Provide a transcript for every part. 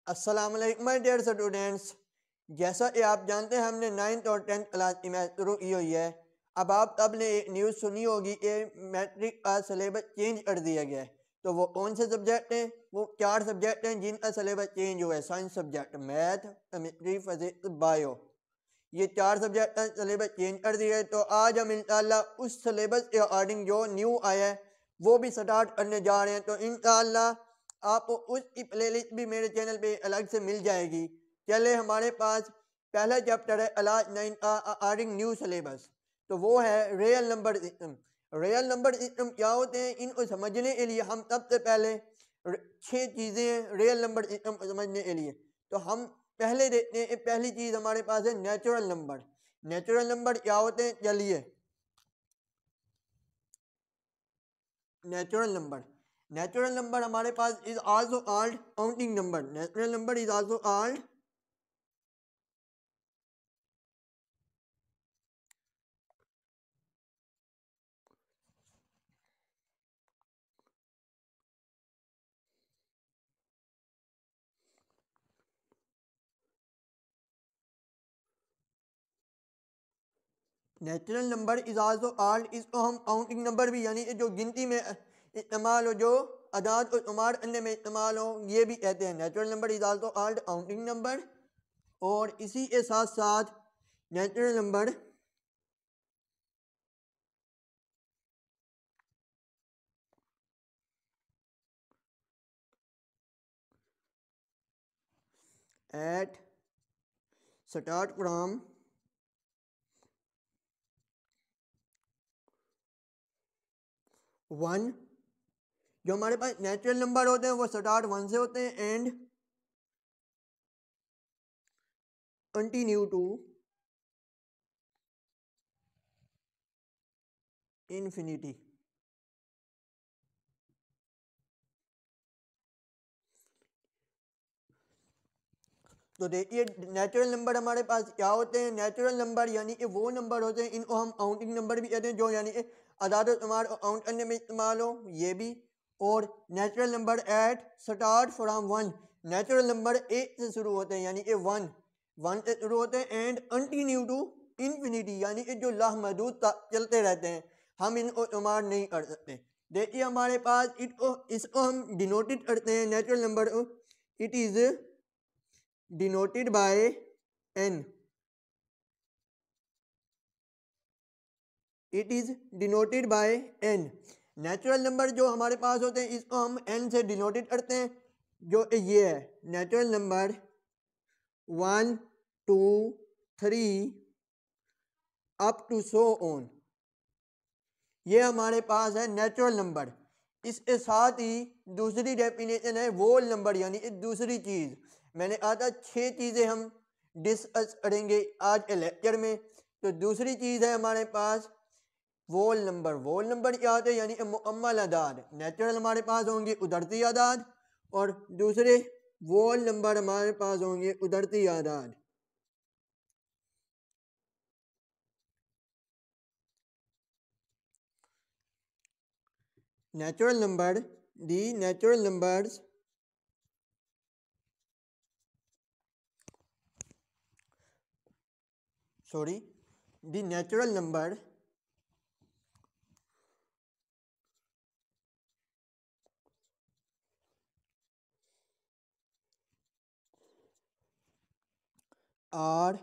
अस्सलाम वालेकुम my dear students. जैसा कि आप जानते हैं हमने 9th और 10th क्लास की मैथ शुरू की हुई है। अब आप सबने एक न्यूज़ सुनी होगी कि मैट्रिक का सिलेबस चेंज कर दिया गया है। तो वो कौन से सब्जेक्ट हैं? वो 4 सब्जेक्ट हैं जिनका सिलेबस चेंज हुआ है। Science subject math, chemistry, physics, bio, ये 4 सब्जेक्ट का सिलेबस चेंज कर दिया है। तो आज हम इंशाल्लाह उस सिलेबस के अकॉर्डिंग जो न्यू आया है वो भी स्टार्ट करने जा रहे हैं। तो इंशाल्लाह आपको उसकी प्लेलिस्ट भी मेरे चैनल पे अलग से मिल जाएगी। चले, हमारे पास पहला चैप्टर है क्लास 9 का अकॉर्डिंग न्यू सिलेबस। तो वो है real number system. Real number system क्या होते हैं, इनको समझने के लिए हम सबसे पहले 6 चीज़ें हैं रियल नंबर सिस्टम को समझने के लिए। तो हम पहले देखते हैं, पहली चीज हमारे पास है नेचुरल नंबर। नेचुरल नंबर क्या होते हैं? चलिए, नेचुरल नंबर, नेचुरल नंबर हमारे पास is also called counting number. Natural number is also called natural number is also called, इसको हम काउंटिंग नंबर भी, यानी जो गिनती में इस्तेमाल हो, जो अदाद को शुमार करने में इस्तेमाल हो, ये भी कहते हैं। Natural number is also called counting number. और इसी के साथ साथ natural number at start from 1, जो हमारे पास नेचुरल नंबर होते हैं वो स्टार्ट 1 से होते हैं एंड कंटिन्यू टू इन्फिनिटी। तो देखिए, नेचुरल नंबर हमारे पास क्या होते हैं? नेचुरल नंबर यानी कि वो नंबर होते हैं, इनको हम काउंटिंग नंबर भी कहते हैं, जो यानी कि अदाद शुमार को काउंट करने में इस्तेमाल हो, ये भी। और natural number at start from 1, natural number 1 से शुरू होते हैं, यानी कि 1 से शुरू होते हैं एंड कंटिन्यू टू इन्फिनिटी, यानी कि जो लामहदूद चलते रहते हैं, हम इनको शुमार नहीं कर सकते। देखिए हमारे पास इसको हम डिनोटेड करते हैं natural number. It is denoted by N, it is denoted by N. Natural number जो हमारे पास होते हैं इसको हम एन से डिनोटेड करते हैं। जो ये है natural number 1, 2, 3 up to so on, ये हमारे पास है नेचुरल नंबर। इसके साथ ही दूसरी डेफिनेशन है वोल नंबर, यानी कि दूसरी चीज़। मैंने कहा था 6 चीज़ें हम डिस्कस करेंगे आज के लेक्चर में। तो दूसरी चीज़ है हमारे पास वोल नंबर। वोल नंबर क्या होते हैं? यानी कि मुकम्मल आदाद। नेचुरल हमारे पास होंगे उधरती आदाद और दूसरे वोल नंबर हमारे पास होंगे उधरती आदाद। Natural number, the natural numbers the natural number are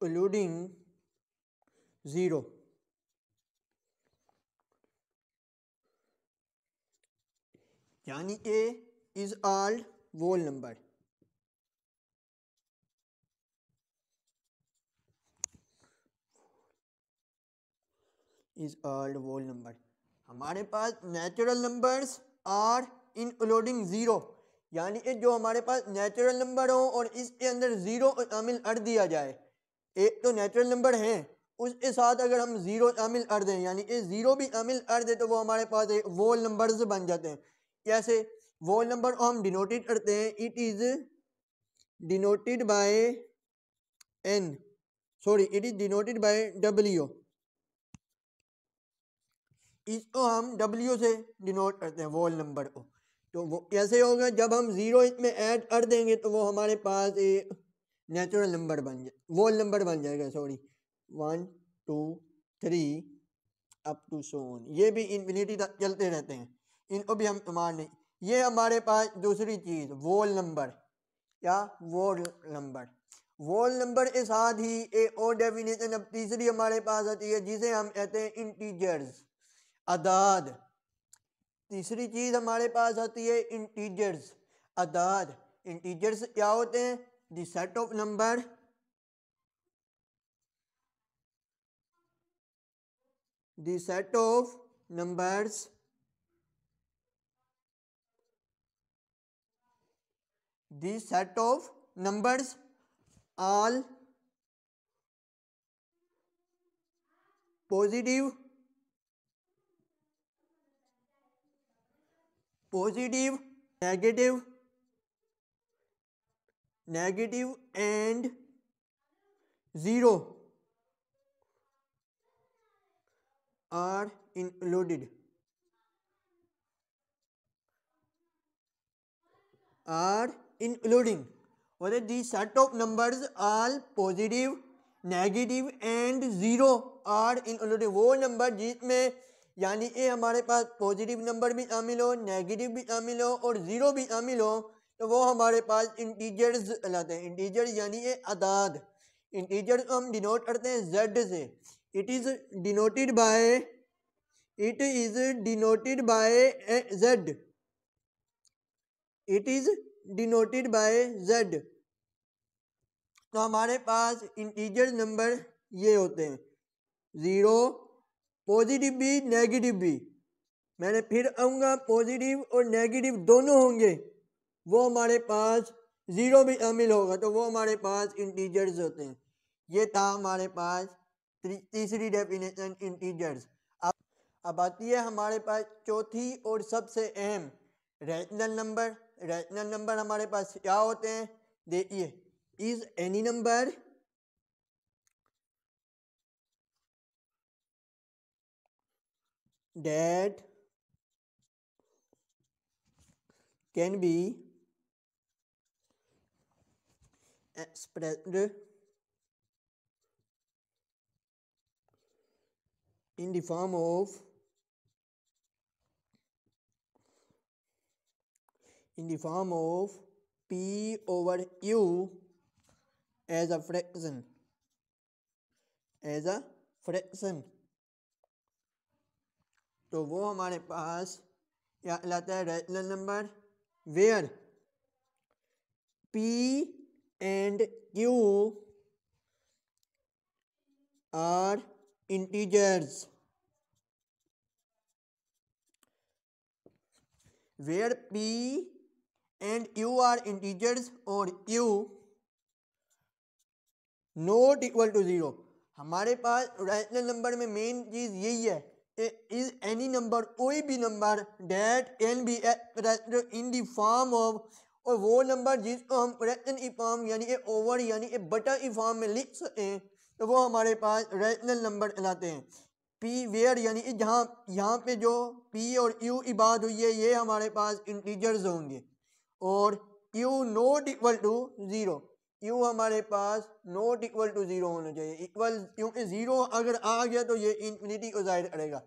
including 0, यानी कि is all whole number. Is all whole number. हमारे पास नेचुरल नंबर्स आर इंक्लूडिंग 0, यानी कि जो हमारे पास नेचुरल नंबर हो और इसके अंदर 0 शामिल कर दिया जाए। एक तो नेचुरल नंबर है, उसके साथ अगर हम 0 शामिल कर दें, यानी कि 0 भी शामिल कर दें, तो वो हमारे पास एक वोल नंबर्स बन जाते हैं। कैसे? वोल नंबर को हम डिनोटेड करते हैं, it is denoted by N, it is denoted by W. इसको हम W से डिनोट करते हैं वोल नंबर को। तो वो कैसे होगा, जब हम ज़ीरो इसमें ऐड कर देंगे तो वो हमारे पास एक नेचुरल नंबर बन जाए, वोल नंबर बन जाएगा, sorry 1 2 3 up to so on. ये भी इन्फिनिटी तक चलते रहते हैं, इनको भी हम तुम्हार नहीं। ये हमारे पास दूसरी चीज़ वोल नंबर, क्या वोल नंबर। वोल नंबर के साथ ही एक और डेफिनेशन अब तीसरी हमारे पास आती है जिसे हम कहते हैं इंटीजर्स, अदाद। तीसरी चीज हमारे पास आती है इंटीजर्स, अदाद। इंटीजर्स क्या होते हैं, the set of number, the set of numbers the set of numbers all positive negative and zero are included, or the set of numbers all positive negative and zero are included। वो number जिसमें यानी ये हमारे पास positive number भी शामिल हो, negative भी शामिल हो और ज़ीरो भी शामिल हो, तो वो हमारे पास इंटीजर्स कहलाते हैं। इंटीजर यानी ये अदाद। इंटीजर को हम डिनोट करते हैं जेड से। It is denoted by Z, it is denoted by Z. तो हमारे पास इंटीजर नंबर ये होते हैं, ज़ीरो, पॉजिटिव भी नेगेटिव भी। मैंने फिर आऊँगा, पॉजिटिव और नेगेटिव दोनों होंगे, वो हमारे पास ज़ीरो भी शामिल होगा, तो वो हमारे पास इंटीजर्स होते हैं। ये था हमारे पास तीसरी डेफिनेशन इंटीजर्स। अब आती है हमारे पास चौथी और सबसे अहम, रैशनल नंबर। रैशनल नंबर हमारे पास क्या होते हैं, देखिए, is any number that can be expressed in the form of P over Q as a fraction, तो वो हमारे पास क्या कहलाता है, rational number, where P and Q are integers, where P and Q are integers or Q not equal to zero. हमारे पास rational number में main चीज़ यही है, इज एनी नंबर, कोई भी number that can be expressed in the form of, और वो नंबर जिसको हम फ्रैक्शन की फॉर्म यानी कि ओवर यानी कि बटा की फॉर्म में लिख सकें, तो वो हमारे पास रैशनल नंबर कहलाते हैं। पी वेयर यानी कि जहाँ यहाँ पे जो पी और क्यू की बात हुई है, ये हमारे पास इंटीजर्स होंगे, और Q not equal to zero, Q हमारे पास नॉट इक्वल टू ज़ीरो होना चाहिए, इक्वल, क्योंकि ज़ीरो अगर आ गया तो ये इन्फिनिटी को ज़ाहिर करेगा।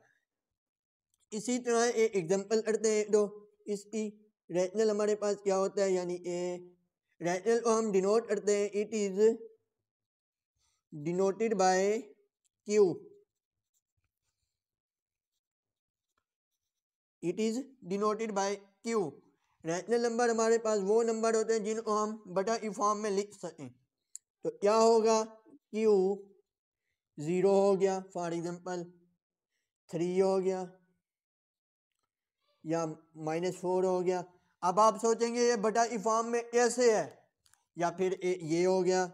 इसी तरह एक एग्जांपल करते हैं, तो इसकी रैशनल हमारे पास क्या होता है, यानी रैशनल को हम डिनोट करते हैं, it is denoted by Q, it is denoted by Q. Rational number हमारे पास वो नंबर होते हैं जिनको हम बटा की फॉर्म में लिख सकें, तो क्या होगा, क्यू ज़ीरो हो गया, फॉर एग्जांपल 3 हो गया, या -4 हो गया। अब आप सोचेंगे ये बटा की फॉर्म में कैसे है, या फिर ये हो गया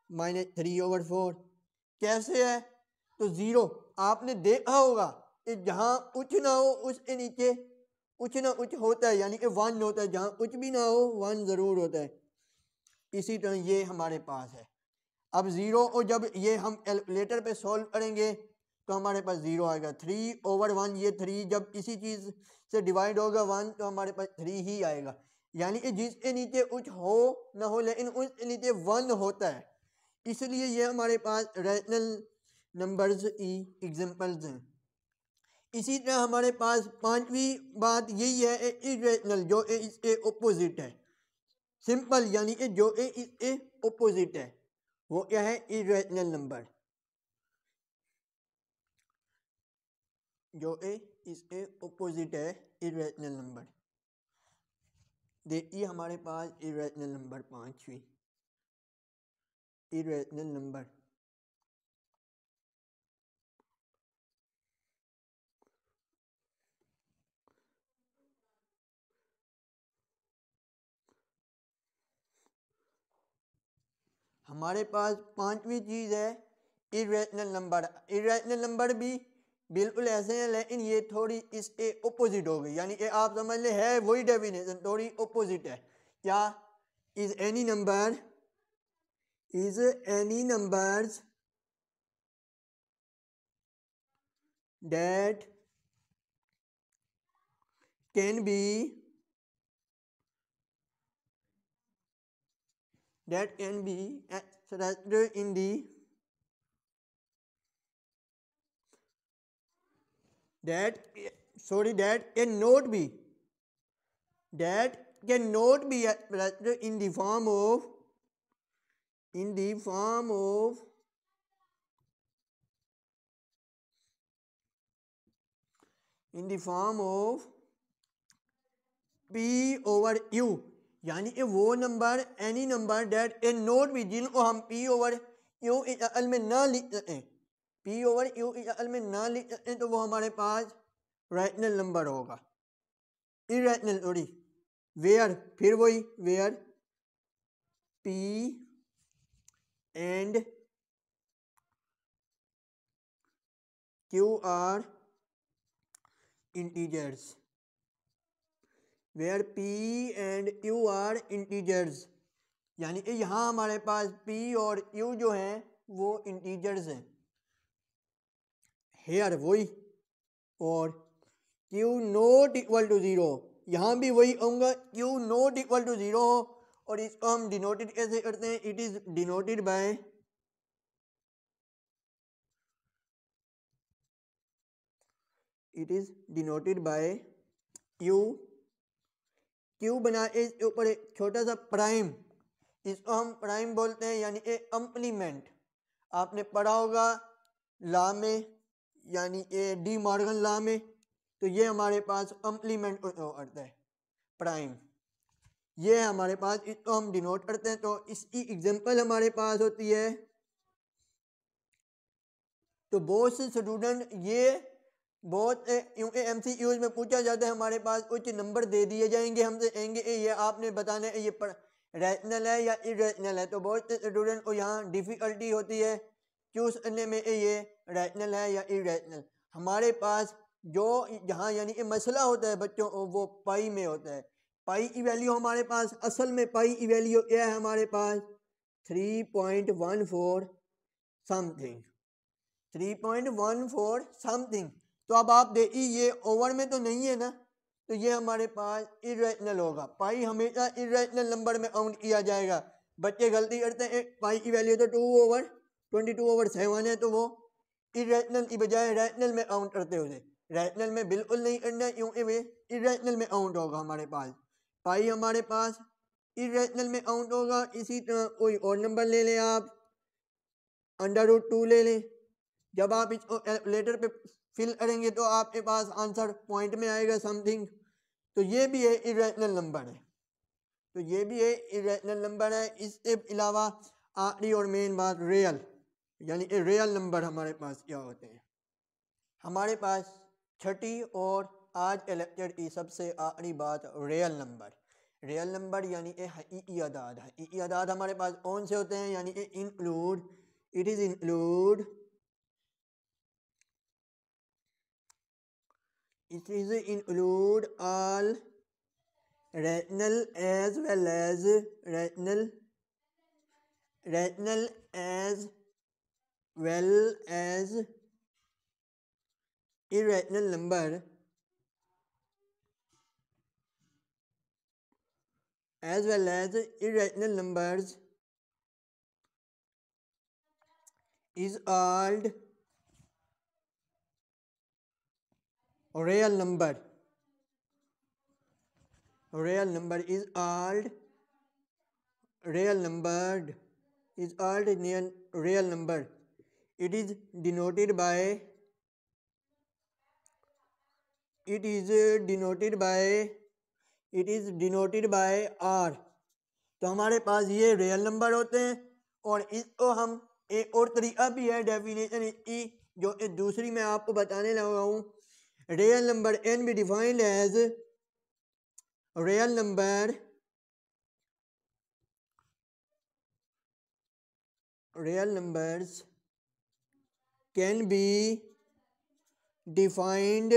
-3/4 कैसे है, तो ज़ीरो आपने देखा होगा कि जहाँ कुछ ना हो उसके नीचे कुछ ना कुछ होता है, यानी कि 1 होता है, जहाँ कुछ भी ना हो 1 ज़रूर होता है। इसी तरह ये हमारे पास है। अब ज़ीरो को जब ये हम कैलकुलेटर पे सॉल्व करेंगे तो हमारे पास 0 आएगा। 3/1, ये 3 जब इसी चीज़ से डिवाइड होगा 1 तो हमारे पास 3 ही आएगा। यानी कि जिसके नीचे कुछ हो ना हो लेकिन उसके नीचे 1 होता है, इसलिए ये हमारे पास रैशनल नंबर्स की एग्जांपल्स हैं। इसी तरह हमारे पास पांचवी बात यही है इरेशनल, जो इसके ऑपोजिट है। सिंपल यानी कि जो इसके ऑपोजिट है वो क्या है, इरेशनल नंबर। जो इसके ऑपोजिट है इरेशनल नंबर। देखिए हमारे पास इरेशनल नंबर पांचवी, इरेशनल नंबर हमारे पास पांचवी चीज है इरेशनल नंबर। इरेशनल नंबर भी बिल्कुल ऐसे हैं लेकिन ये थोड़ी इसके ऑपोजिट हो गई, यानी कि आप समझ ले है वही डेफिनेशन, थोड़ी ऑपोजिट है। क्या, is any number, is any numbers that can be expressed in the that cannot be expressed in the form of p/u, यानी कि वो number, any number that can not be, जिनको हम p/u इस अकल में ना लिख सकें, p/u इस अकल में ना लिख सकें, तो वो हमारे पास रैशनल नंबर होगा, इरेशनल थोड़ी। वेयर, फिर वही where p and q are integers, where p and q are integers, यानी कि यहाँ हमारे पास p और q जो हैं वो इंटीजर्स हैं। हेयर वही, और q नॉट इक्वल टू 0, यहाँ भी वही आऊँगा, q नॉट इक्वल टू 0 हो, और इसको हम डिनोटेड कैसे करते हैं, it is denoted bye q। q बना इसके ऊपर एक छोटा सा प्राइम, इसको हम प्राइम बोलते हैं, यानी कि कंप्लीमेंट। आपने पढ़ा होगा लॉ में, यानी कि डी मॉर्गन लॉ में, तो ये हमारे पास कंप्लीमेंट करता है प्राइम, ये है हमारे पास, इसको हम डिनोट करते हैं। तो इसकी एग्जांपल हमारे पास होती है, तो बहुत से स्टूडेंट ये बहुत क्योंकि MCQs में पूछा जाता है, हमारे पास कुछ नंबर दे दिए जाएंगे, हमसे कहेंगे ये आपने बताना है ये रैशनल है या इरेशनल है, तो बहुत से स्टूडेंट को यहाँ डिफ़िकल्टी होती है चूज करने में ये रैशनल है या इरेशनल। हमारे पास जो जहाँ यानी कि मसला होता है बच्चों को वो पाई में होता है। पाई की वैल्यू हमारे पास, असल में पाई की वैल्यू क्या है हमारे पास, 3.14 समथिंग, 3.14 समथिंग। तो अब आप देखिए ये ओवर में तो नहीं है ना, तो ये हमारे पास इरेशनल होगा। पाई हमेशा इरेशनल नंबर में काउंट किया जाएगा। बच्चे गलती करते हैं, पाई की वैल्यू तो 2/22/7 है, तो वो इरेशनल की बजाय रैशनल में काउंट करते होते। रैशनल में बिल्कुल नहीं करना, क्योंकि वे इरेशनल में काउंट होगा हमारे पास। पाई हमारे पास इरेशनल में काउंट होगा। इसी तरह कोई और नंबर ले लें आप, √2 ले लें, जब आप इसको कैलकुलेटर पे फिल करेंगे तो आपके पास आंसर पॉइंट में आएगा समथिंग। तो ये भी है इरेशनल नंबर है, तो ये भी है इरेशनल नंबर है। इसके अलावा आखिरी और मेन बात रियल, यानी कि रियल नंबर हमारे पास क्या होते हैं। हमारे पास छठी और आज के लेक्चर की सबसे आखिरी बात रियल नंबर। रियल नंबर यानी कि हकीकी अदाद। हकीकी अदाद हमारे पास कौन से होते हैं, यानी कि include, it is include, it is include all rational as well as rational as well as irrational number as well as irrational numbers is called real number. Real number is called real number is called real number. It is denoted by R. तो हमारे पास ये real number होते हैं और इसको हम एक और तरीका भी है डेफिनेशन इसकी जो दूसरी मैं आपको बताने लगा हूँ. Real number can be defined as real number real numbers can be defined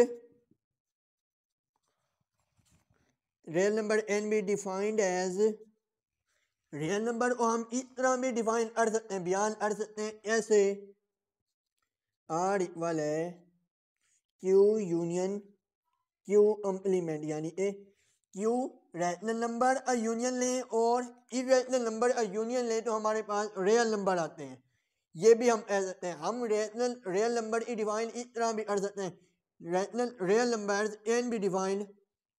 as real number को हम इस तरह भी डिफाइन कर सकते हैं, बयान कर सकते हैं. ऐसे R इक्वल है Q यूनियन Q कम्प्लीमेंट, यानी कि Q रैशनल नंबर का यूनियन लें और इरेशनल नंबर का यूनियन लें तो हमारे पास रियल नंबर आते हैं. ये भी हम कह सकते हैं. हम रियल नंबर की डिफाइन इस तरह भी कर सकते हैं. Real numbers can be defined,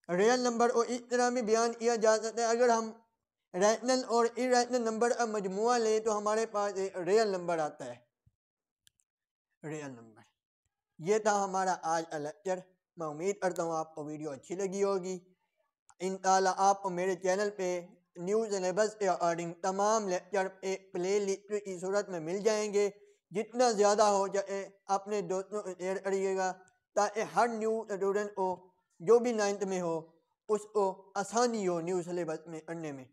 real number को इस तरह भी बयान किया जा सकता है. अगर हम रैशनल और इरेशनल नंबर का मजमुआ लें तो हमारे पास एक रियल नंबर आता है. Real number. ये था हमारा आज का लेक्चर. मैं उम्मीद करता हूँ आपको वीडियो अच्छी लगी होगी. इंशाल्लाह आपको मेरे चैनल पे न्यू सिलेबस के अकॉर्डिंग तमाम लेक्चर एक प्ले लिस्ट की सूरत में मिल जाएंगे. जितना ज़्यादा हो जाए अपने दोस्तों को शेयर करिएगा ताकि हर न्यू स्टूडेंट को जो भी 9th में हो उसको आसानी हो न्यू सिलेबस में पढ़ने में.